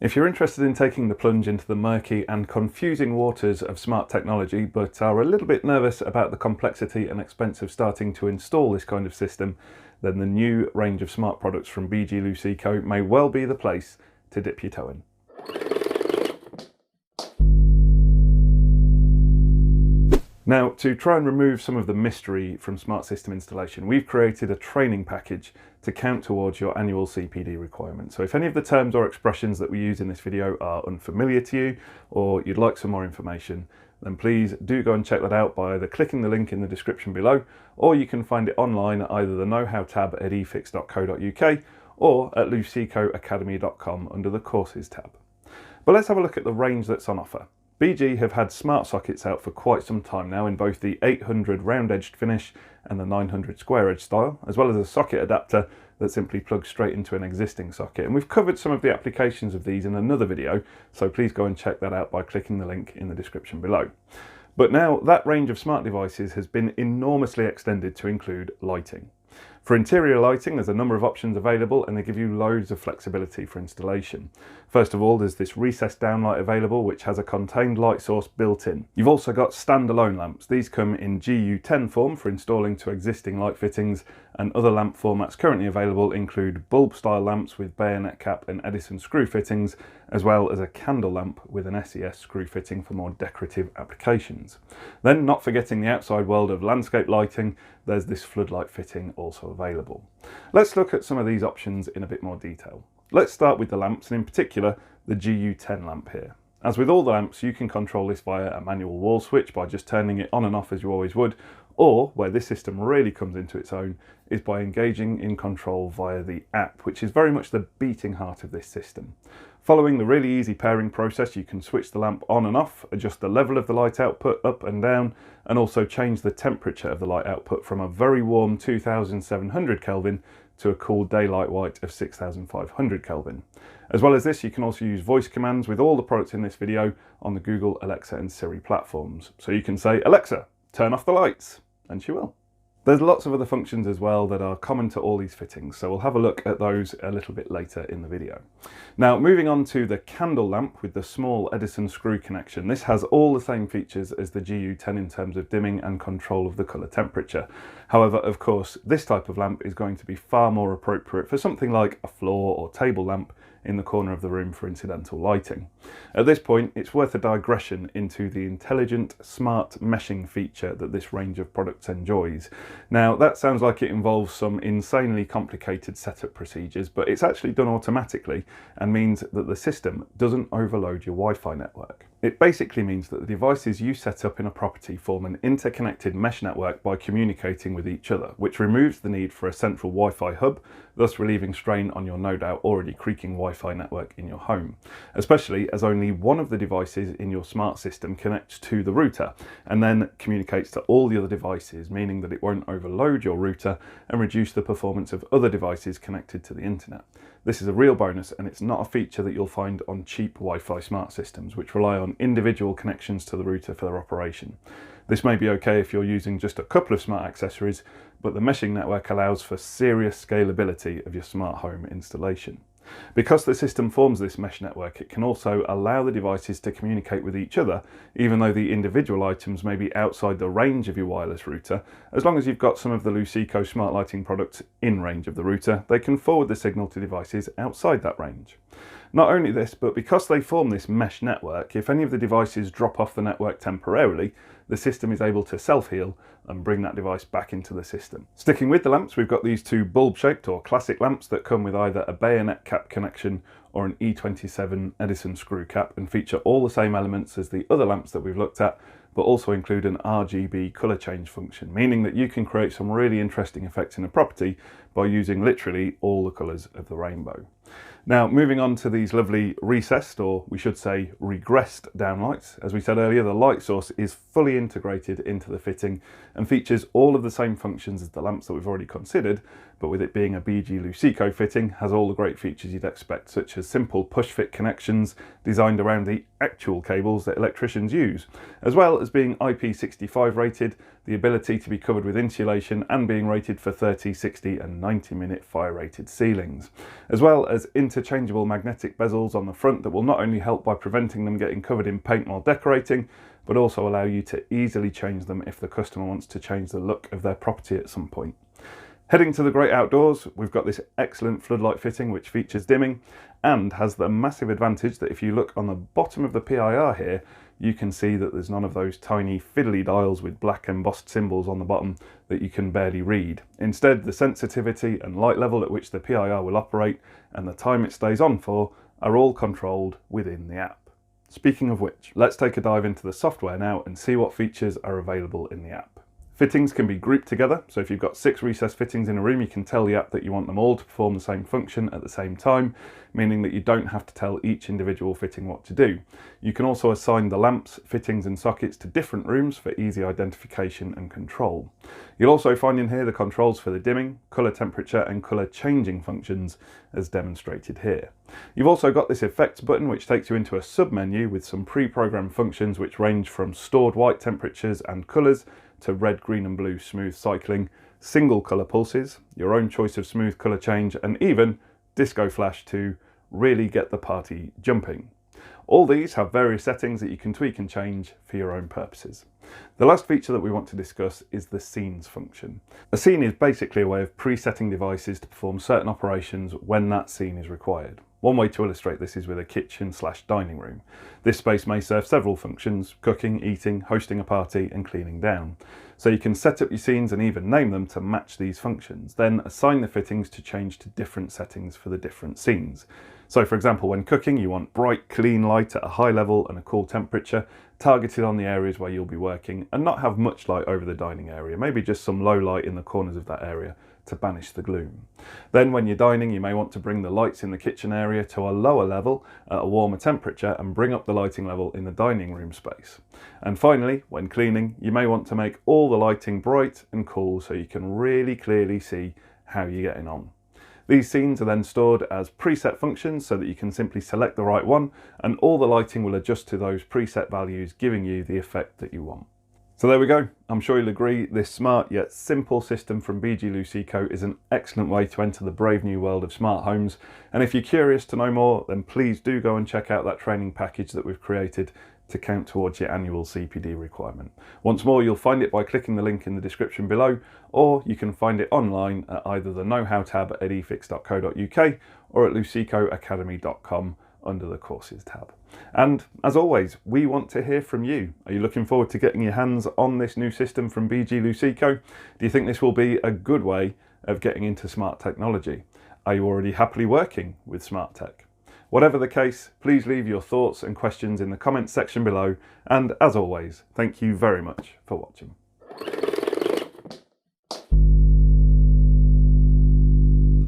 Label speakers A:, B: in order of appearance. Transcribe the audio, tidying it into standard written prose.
A: If you're interested in taking the plunge into the murky and confusing waters of smart technology, but are a little bit nervous about the complexity and expense of starting to install this kind of system, then the new range of smart products from BG Luceco may well be the place to dip your toe in. Now, to try and remove some of the mystery from smart system installation, we've created a training package to count towards your annual CPD requirement. So if any of the terms or expressions that we use in this video are unfamiliar to you, or you'd like some more information, then please do go and check that out by either clicking the link in the description below, or you can find it online at either the know-how tab at efix.co.uk or at lucecoacademy.com under the courses tab. But let's have a look at the range that's on offer. BG have had smart sockets out for quite some time now in both the 800 round-edged finish and the 900 square-edge style, as well as a socket adapter that simply plugs straight into an existing socket. And we've covered some of the applications of these in another video, so please go and check that out by clicking the link in the description below. But now that range of smart devices has been enormously extended to include lighting. For interior lighting, there's a number of options available and they give you loads of flexibility for installation. First of all, there's this recessed downlight available which has a contained light source built in. You've also got standalone lamps. These come in GU10 form for installing to existing light fittings, and other lamp formats currently available include bulb style lamps with bayonet cap and Edison screw fittings, as well as a candle lamp with an SES screw fitting for more decorative applications. Then, not forgetting the outside world of landscape lighting, there's this floodlight fitting also available. Let's look at some of these options in a bit more detail. Let's start with the lamps, and in particular the GU10 lamp here. As with all the lamps, you can control this via a manual wall switch by just turning it on and off as you always would, or where this system really comes into its own is by engaging in control via the app, which is very much the beating heart of this system. Following the really easy pairing process, you can switch the lamp on and off, adjust the level of the light output up and down, and also change the temperature of the light output from a very warm 2700 Kelvin to a cool daylight white of 6500 Kelvin. As well as this, you can also use voice commands with all the products in this video on the Google, Alexa and Siri platforms. So you can say, "Alexa, turn off the lights," and she will. There's lots of other functions as well that are common to all these fittings, so we'll have a look at those a little bit later in the video. Now, moving on to the candle lamp with the small Edison screw connection. This has all the same features as the GU10 in terms of dimming and control of the colour temperature. However, of course, this type of lamp is going to be far more appropriate for something like a floor or table lamp in the corner of the room for incidental lighting. At this point, it's worth a digression into the intelligent, smart meshing feature that this range of products enjoys. Now, that sounds like it involves some insanely complicated setup procedures, but it's actually done automatically and means that the system doesn't overload your Wi-Fi network. It basically means that the devices you set up in a property form an interconnected mesh network by communicating with each other, which removes the need for a central Wi-Fi hub, thus relieving strain on your no doubt already creaking Wi-Fi network in your home, especially as only one of the devices in your smart system connects to the router and then communicates to all the other devices, meaning that it won't overload your router and reduce the performance of other devices connected to the internet. This is a real bonus, and it's not a feature that you'll find on cheap Wi-Fi smart systems, which rely on individual connections to the router for their operation. This may be okay if you're using just a couple of smart accessories, but the meshing network allows for serious scalability of your smart home installation. Because the system forms this mesh network, it can also allow the devices to communicate with each other, even though the individual items may be outside the range of your wireless router. As long as you've got some of the Luceco smart lighting products in range of the router, they can forward the signal to devices outside that range. Not only this, but because they form this mesh network, if any of the devices drop off the network temporarily, the system is able to self-heal and bring that device back into the system. Sticking with the lamps, we've got these two bulb-shaped or classic lamps that come with either a bayonet cap connection or an E27 Edison screw cap and feature all the same elements as the other lamps that we've looked at, but also include an RGB colour change function, meaning that you can create some really interesting effects in a property by using literally all the colours of the rainbow. Now, moving on to these lovely recessed, or we should say regressed downlights. As we said earlier, the light source is fully integrated into the fitting and features all of the same functions as the lamps that we've already considered, but with it being a BG Luceco fitting, has all the great features you'd expect, such as simple push-fit connections designed around the actual cables that electricians use, as well as being IP65 rated, the ability to be covered with insulation and being rated for 30, 60 and 90-minute fire-rated ceilings, as well as interdependent interchangeable magnetic bezels on the front that will not only help by preventing them getting covered in paint while decorating, but also allow you to easily change them if the customer wants to change the look of their property at some point. Heading to the great outdoors, we've got this excellent floodlight fitting which features dimming and has the massive advantage that if you look on the bottom of the PIR here, you can see that there's none of those tiny fiddly dials with black embossed symbols on the bottom that you can barely read. Instead, the sensitivity and light level at which the PIR will operate and the time it stays on for are all controlled within the app. Speaking of which, let's take a dive into the software now and see what features are available in the app. Fittings can be grouped together, so if you've got 6 recessed fittings in a room, you can tell the app that you want them all to perform the same function at the same time, meaning that you don't have to tell each individual fitting what to do. You can also assign the lamps, fittings and sockets to different rooms for easy identification and control. You'll also find in here the controls for the dimming, colour temperature and colour changing functions as demonstrated here. You've also got this effects button which takes you into a sub-menu with some pre-programmed functions which range from stored white temperatures and colours to red, green and blue smooth cycling, single colour pulses, your own choice of smooth colour change and even disco flash to really get the party jumping. All these have various settings that you can tweak and change for your own purposes. The last feature that we want to discuss is the scenes function. A scene is basically a way of presetting devices to perform certain operations when that scene is required. One way to illustrate this is with a kitchen/dining room. This space may serve several functions: cooking, eating, hosting a party and cleaning down. So you can set up your scenes and even name them to match these functions, then assign the fittings to change to different settings for the different scenes. So for example, when cooking you want bright, clean light at a high level and a cool temperature, targeted on the areas where you'll be working and not have much light over the dining area, maybe just some low light in the corners of that area to banish the gloom. Then when you're dining, you may want to bring the lights in the kitchen area to a lower level at a warmer temperature and bring up the lighting level in the dining room space. And finally, when cleaning, you may want to make all the lighting bright and cool so you can really clearly see how you're getting on. These scenes are then stored as preset functions so that you can simply select the right one and all the lighting will adjust to those preset values, giving you the effect that you want. So there we go. I'm sure you'll agree this smart yet simple system from BG-Luceco is an excellent way to enter the brave new world of smart homes. And if you're curious to know more, then please do go and check out that training package that we've created to count towards your annual CPD requirement. Once more, you'll find it by clicking the link in the description below, or you can find it online at either the Know How tab at efix.co.uk or at lucecoacademy.com under the Courses tab. And as always, we want to hear from you. Are you looking forward to getting your hands on this new system from BG-Luceco? Do you think this will be a good way of getting into smart technology? Are you already happily working with smart tech? Whatever the case, please leave your thoughts and questions in the comments section below. And as always, thank you very much for watching.